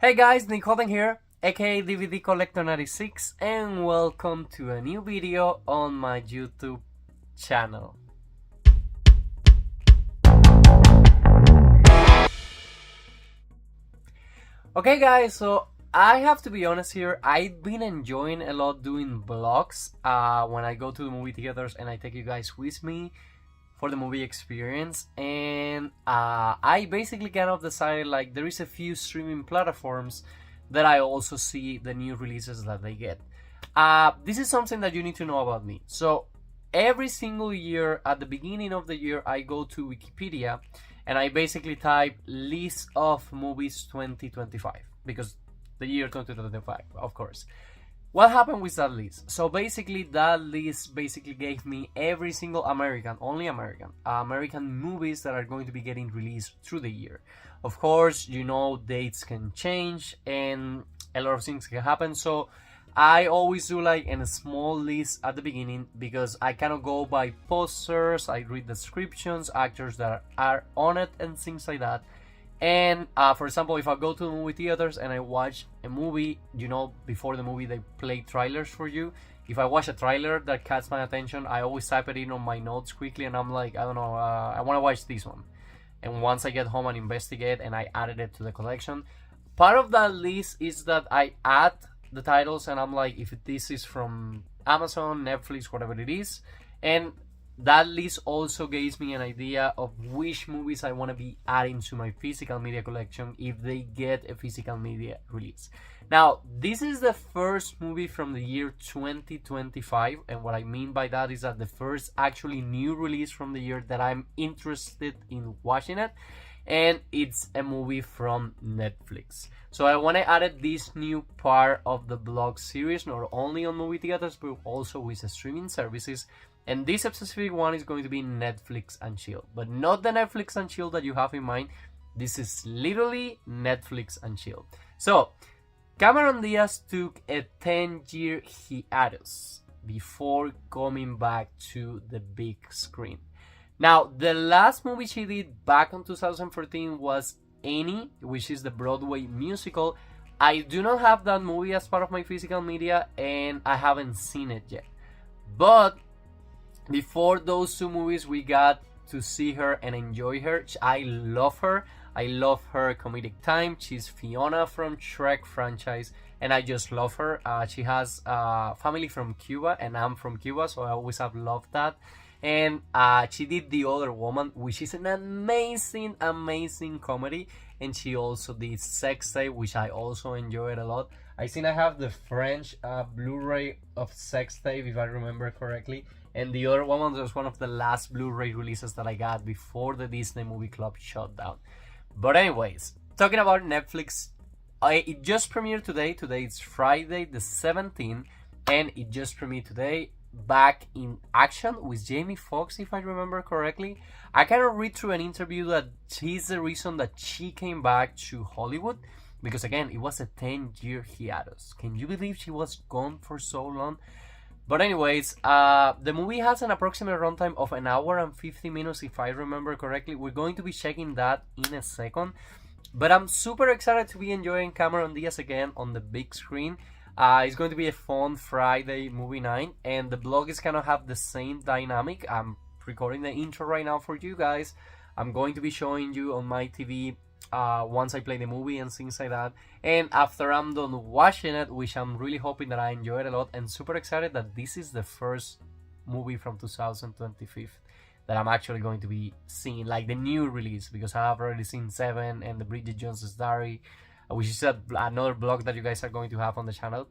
Hey guys, Halden here, aka DVD Collector 96, and welcome to a new video on my YouTube channel. Okay guys, so I have to be honest here, I've been enjoying a lot doing vlogs when I go to the movie theaters and I take you guys with me for the movie experience, and I basically kind of decided like there is a few streaming platforms that I also see the new releases that they get. This is something that you need to know about me. So every single year at the beginning of the year I go to Wikipedia and I basically type list of movies 2025 because the year 2025, of course. What happened with that list? So basically that list basically gave me every single only American movies that are going to be getting released through the year. Of course, you know, dates can change and a lot of things can happen, so I always do like a small list at the beginning because I cannot go by posters, I read descriptions, actors that are on it and things like that. And for example, if I go to the movie theaters and I watch a movie, you know, before the movie they play trailers for you. If I watch a trailer that catches my attention, I always type it in on my notes quickly and I'm like, I don't know, I want to watch this one. And once I get home and investigate and I added it to the collection. Part of that list is that I add the titles and I'm like, if this is from Amazon, Netflix, whatever it is. And that list also gives me an idea of which movies I want to be adding to my physical media collection if they get a physical media release. Now, this is the first movie from the year 2025, and what I mean by that is that the first actually new release from the year that I'm interested in watching it, and it's a movie from Netflix. So I want to add this new part of the blog series, not only on movie theaters, but also with the streaming services. And this specific one is going to be Netflix and chill, but not the Netflix and chill that you have in mind. This is literally Netflix and chill. So Cameron Diaz took a 10-year hiatus before coming back to the big screen. Now, the last movie she did back in 2014 was Annie, which is the Broadway musical. I do not have that movie as part of my physical media and I haven't seen it yet. But before those two movies, we got to see her and enjoy her. I love her. I love her comedic time. She's Fiona from Shrek franchise, and I just love her. She has family from Cuba, and I'm from Cuba, so I always have loved that. And she did The Other Woman, which is an amazing comedy. And she also did Sex Tape, which I also enjoyed a lot. I think I have the French Blu-ray of Sex Tape, if I remember correctly. And The Other Woman was one of the last Blu-ray releases that I got before the Disney Movie Club shut down. But anyways, talking about Netflix, it just premiered today. Today it's Friday the 17th, and it just premiered today. Back in Action with Jamie Foxx, if I remember correctly. I kind of read through an interview that she's the reason that she came back to Hollywood, because again, it was a 10-year hiatus. Can you believe she was gone for so long? But anyways, the movie has an approximate runtime of 1 hour and 50 minutes, if I remember correctly. We're going to be checking that in a second. But I'm super excited to be enjoying Cameron Diaz again on the big screen. It's going to be a fun Friday movie night, and the blog is gonna have the same dynamic. I'm recording the intro right now for you guys. I'm going to be showing you on my TV once I play the movie and things like that. And after I'm done watching it, which I'm really hoping that I enjoy it a lot, and super excited that this is the first movie from 2025 that I'm actually going to be seeing, like the new release, because I have already seen Seven and the Bridget Jones's Diary, which is another blog that you guys are going to have on the channel.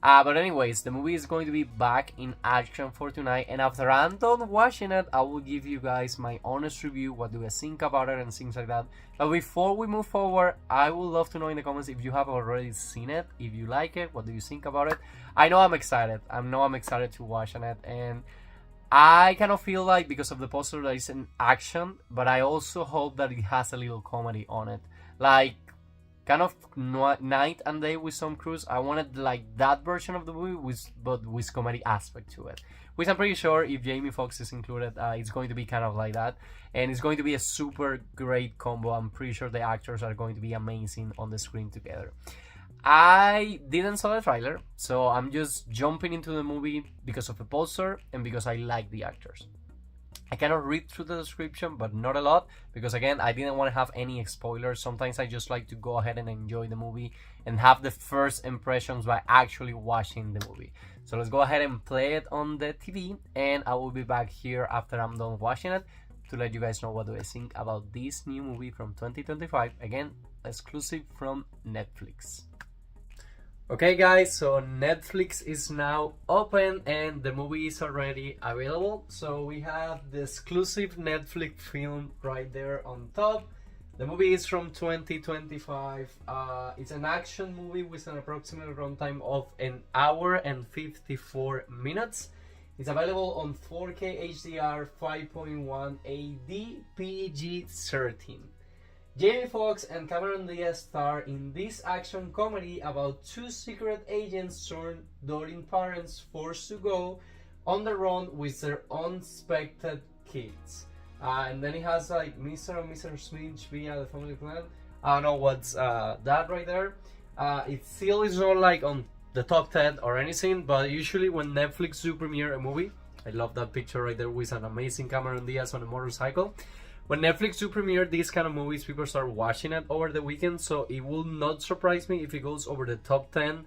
But anyways, the movie is going to be back in action for tonight, and after I'm done watching it, I will give you guys my honest review, what do I think about it and things like that. But before we move forward, I would love to know in the comments if you have already seen it, if you like it, what do you think about it. I know I'm excited. I'm excited to watch it, and I kind of feel like because of the poster that it's an action, but I also hope that it has a little comedy on it. Like kind of night and day with Tom Cruise. I wanted like that version of the movie, but with comedy aspect to it. Which I'm pretty sure if Jamie Foxx is included, it's going to be kind of like that, and it's going to be a super great combo. I'm pretty sure the actors are going to be amazing on the screen together. I didn't saw the trailer, so I'm just jumping into the movie because of the poster and because I like the actors. I cannot read through the description, but not a lot, because again, I didn't want to have any spoilers. Sometimes I just like to go ahead and enjoy the movie and have the first impressions by actually watching the movie. So let's go ahead and play it on the TV, and I will be back here after I'm done watching it to let you guys know what do I think about this new movie from 2025. Again, exclusive from Netflix. Okay guys, so Netflix is now open and the movie is already available. So we have the exclusive Netflix film right there on top. The movie is from 2025. It's an action movie with an approximate runtime of an hour and 54 minutes. It's available on 4K HDR 5.1 AD PG-13. Jamie Foxx and Cameron Diaz star in this action comedy about two secret agents turned adoring parents forced to go on the run with their unexpected kids. And then it has like Mr. and Mrs. Smith via the family plan. I don't know what's that right there. It still is not like on the top 10 or anything, but usually when Netflix do premiere a movie, I love that picture right there with an amazing Cameron Diaz on a motorcycle. When Netflix do premiere these kind of movies, people start watching it over the weekend, so it will not surprise me if it goes over the top 10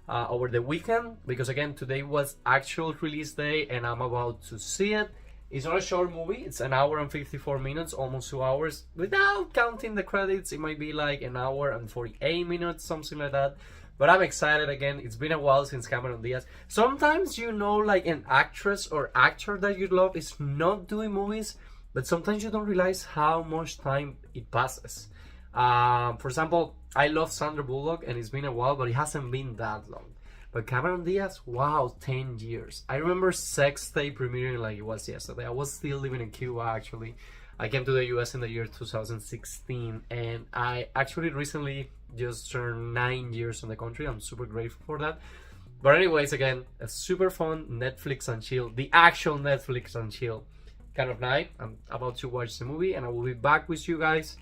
over the weekend, because again, today was actual release day and I'm about to see it. It's not a short movie, it's an hour and 54 minutes, almost 2 hours. Without counting the credits, it might be like an hour and 48 minutes, something like that. But I'm excited again. It's been a while since Cameron Diaz. Sometimes, you know, like an actress or actor that you love is not doing movies, but sometimes you don't realize how much time it passes. For example, I love Sandra Bullock and it's been a while, but it hasn't been that long. But Cameron Diaz, wow, 10 years. I remember Sex Tape premiering like it was yesterday. I was still living in Cuba actually. I came to the US in the year 2016 and I actually recently just turned 9 years in the country. I'm super grateful for that. But anyways, again, a super fun Netflix and chill, the actual Netflix and chill kind of night. I'm about to watch the movie and I will be back with you guys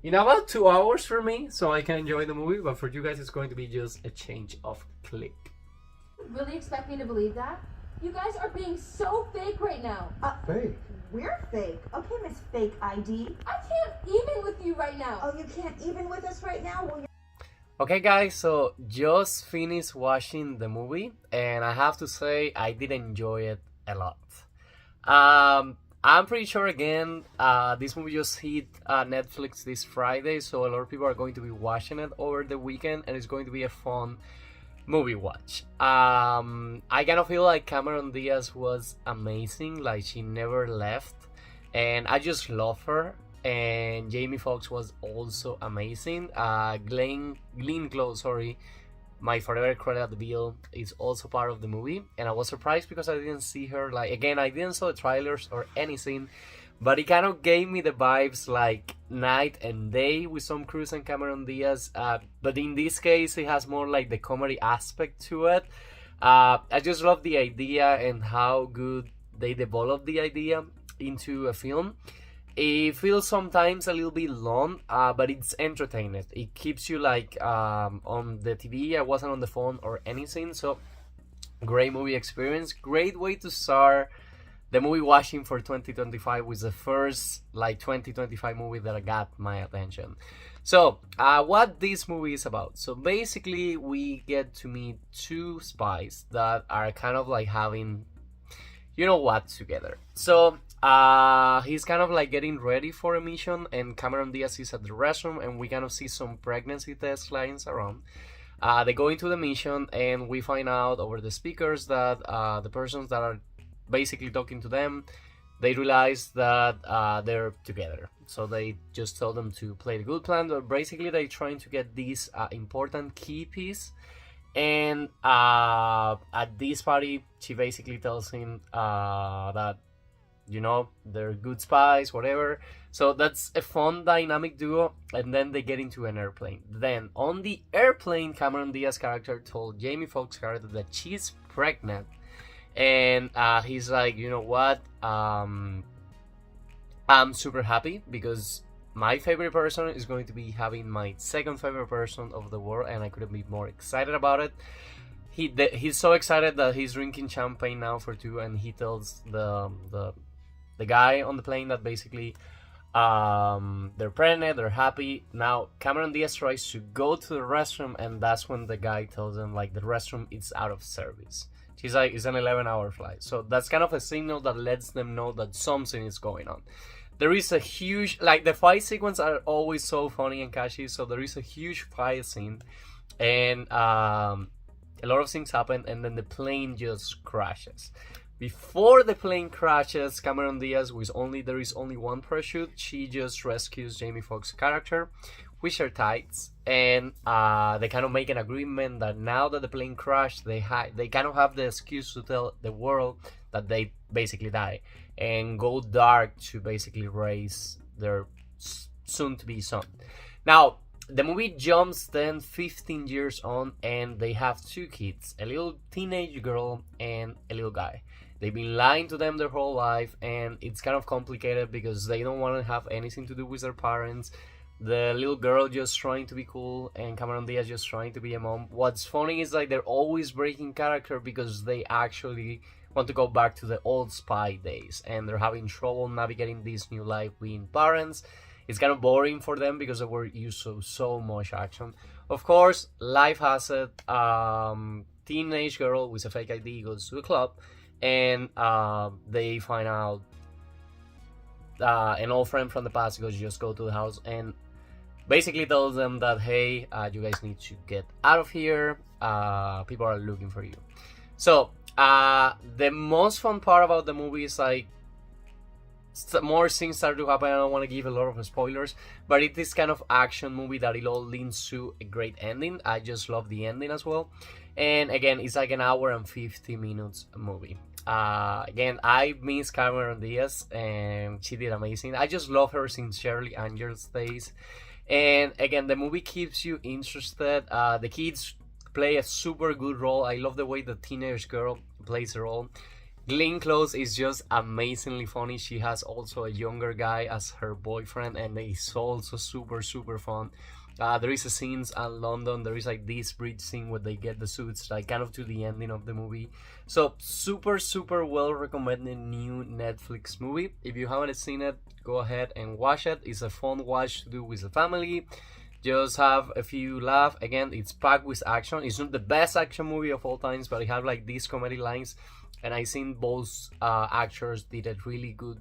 in about 2 hours for me, so I can enjoy the movie, but for you guys it's going to be just a change of click. Really expect me to believe that? You guys are being so fake right now. Fake? We're fake. Okay, Miss Fake ID. I can't even with you right now. Oh, you can't even with us right now? Well, Okay guys, so just finished watching the movie and I have to say I did enjoy it a lot. I'm pretty sure again this movie just hit Netflix this Friday, so a lot of people are going to be watching it over the weekend and it's going to be a fun movie watch. I kind of feel like Cameron Diaz was amazing, like she never left and I just love her. And Jamie Foxx was also amazing. Glenn Close, my forever credit at the bill, is also part of the movie, and I was surprised because I didn't see her. Like again, I didn't saw the trailers or anything, but it kind of gave me the vibes like night and day with Tom Cruise and Cameron Diaz. But in this case, it has more like the comedy aspect to it. I just love the idea and how good they developed the idea into a film. It feels sometimes a little bit long, but it's entertaining. It keeps you like on the TV. I wasn't on the phone or anything, so great movie experience. Great way to start the movie watching for 2025 with the first like 2025 movie that got my attention. So what this movie is about. So basically we get to meet two spies that are kind of like having, you know what, together. So he's kind of like getting ready for a mission and Cameron Diaz is at the restroom and we kind of see some pregnancy test lines around. They go into the mission and we find out over the speakers that the persons that are basically talking to them, they realize that they're together. So they just tell them to play the good plan, but basically they're trying to get this important key piece. And at this party, she basically tells him that you know, they're good spies, whatever. So that's a fun dynamic duo. And then they get into an airplane. Then on the airplane, Cameron Diaz character told Jamie Foxx character that she's pregnant. And he's like, you know what? I'm super happy because my favorite person is going to be having my second favorite person of the world, and I couldn't be more excited about it. He's so excited that he's drinking champagne now for two, and he tells the guy on the plane that basically they're pregnant, they're happy. Now Cameron Diaz tries to go to the restroom, and that's when the guy tells him like the restroom is out of service. She's like, it's an 11-hour flight, so that's kind of a signal that lets them know that something is going on. There is a huge, like, the fight sequence are always so funny and catchy, so there is a huge fight scene, and a lot of things happen, and then the plane just crashes. Before the plane crashes, Cameron Diaz, there is only one parachute, she just rescues Jamie Foxx's character with her tights, and they kind of make an agreement that now that the plane crashed, they kind of have the excuse to tell the world that they basically die and go dark to basically raise their soon-to-be son. Now, the movie jumps then 15 years on, and they have two kids, a little teenage girl and a little guy. They've been lying to them their whole life, and it's kind of complicated because they don't want to have anything to do with their parents. The little girl just trying to be cool, and Cameron Diaz just trying to be a mom. What's funny is like they're always breaking character because they actually want to go back to the old spy days, and they're having trouble navigating this new life being parents. It's kind of boring for them because they were used to so much action. Of course, life has it. Teenage girl with a fake ID goes to a club, and they find out an old friend from the past goes just go to the house and basically tells them that, hey, you guys need to get out of here. People are looking for you. So the most fun part about the movie is like more things start to happen. I don't want to give a lot of spoilers, but it is kind of action movie that it all leads to a great ending. I just love the ending as well. And again, it's like an hour and 50 minutes movie. Again, I miss Cameron Diaz, and she did amazing. I just love her since Shirley Angel's days. And again, the movie keeps you interested. The kids play a super good role. I love the way the teenage girl plays the role. Glenn Close is just amazingly funny. She has also a younger guy as her boyfriend, and it's also super fun. There is a scenes in London. There is like this bridge scene where they get the suits, like kind of to the ending of the movie. So super well recommended new Netflix movie. If you haven't seen it, go ahead and watch it. It's a fun watch to do with the family. Just have a few laugh. Again, it's packed with action. It's not the best action movie of all times, but it has like these comedy lines, and I think both actors did a really good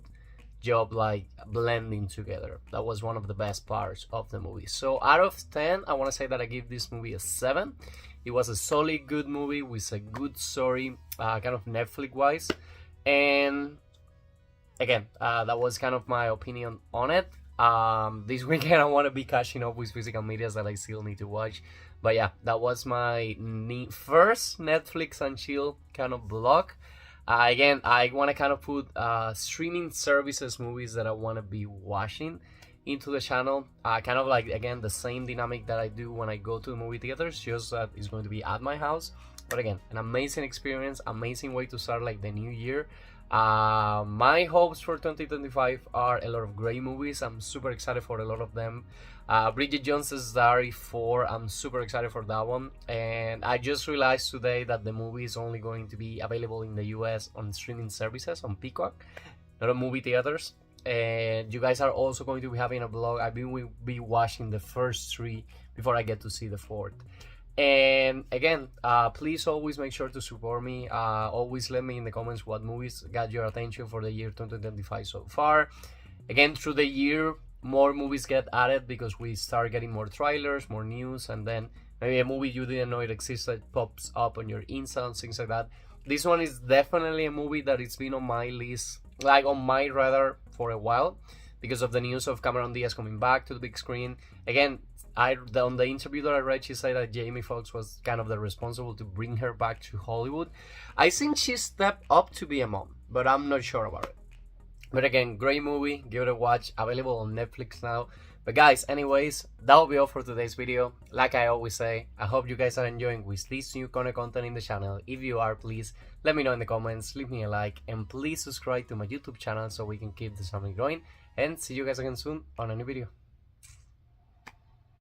job like blending together. That was one of the best parts of the movie. So out of 10, I want to say that I give this movie a 7. It was a solid good movie with a good story, kind of Netflix wise, and again, that was kind of my opinion on it. This weekend I want to be catching up with physical medias that I still need to watch, but yeah, that was my first Netflix and chill kind of vlog. Again, I want to kind of put streaming services movies that I want to be watching into the channel. Kind of like, again, the same dynamic that I do when I go to the movie theaters, just that it's going to be at my house. But again, an amazing experience, amazing way to start like the new year. My hopes for 2025 are a lot of great movies. I'm super excited for a lot of them. Bridget Jones's Diary 4, I'm super excited for that one. And I just realized today that the movie is only going to be available in the US on streaming services, on Peacock, not on movie theaters. And you guys are also going to be having a vlog. I will be watching the first 3 before I get to see the 4th. And again, please always make sure to support me. Always let me in the comments what movies got your attention for the year 2025 so far. Again, through the year, more movies get added because we start getting more trailers, more news, and then maybe a movie you didn't know it existed pops up on your Insta and things like that. This one is definitely a movie that it's been on my list, like on my radar for a while, because of the news of Cameron Diaz coming back to the big screen. Again, on the interview that I read, she said that Jamie Foxx was kind of the responsible to bring her back to Hollywood. I think she stepped up to be a mom, but I'm not sure about it. But again, great movie, give it a watch, available on Netflix now. But guys, anyways, that will be all for today's video. Like I always say, I hope you guys are enjoying with this new kind of content in the channel. If you are, please let me know in the comments, leave me a like, and please subscribe to my YouTube channel so we can keep this family growing. And see you guys again soon on a new video.